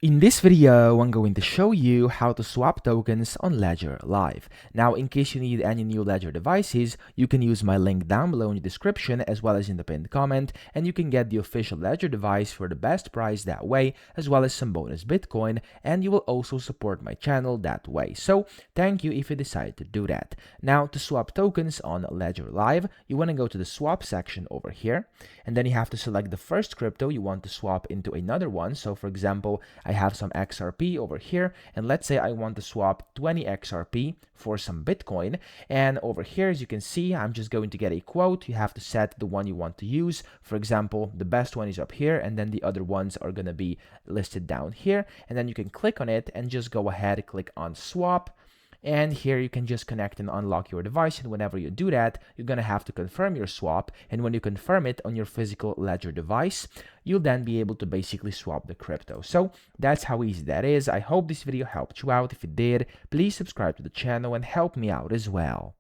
In this video, I'm going to show you how to swap tokens on Ledger Live. Now, in case you need any new Ledger devices, you can use my link down below in the description as well as in the pinned comment, and you can get the official Ledger device for the best price that way, as well as some bonus Bitcoin, and you will also support my channel that way. So, thank you if you decide to do that. Now, to swap tokens on Ledger Live, you want to go to the swap section over here, and then you have to select the first crypto you want to swap into another one. So, for example, I have some XRP over here, and let's say I want to swap 20 XRP for some Bitcoin. And over here, as you can see, I'm just going to get a quote. You have to set the one you want to use. For example, the best one is up here, and then the other ones are going to be listed down here. And then you can click on it and just go ahead, click on swap. And here you can just connect and unlock your device, and whenever you do that, you're going to have to confirm your swap, and when you confirm it on your physical Ledger device, you'll then be able to basically swap the crypto. So that's how easy that is. I hope this video helped you out. If it did, please subscribe to the channel and help me out as well.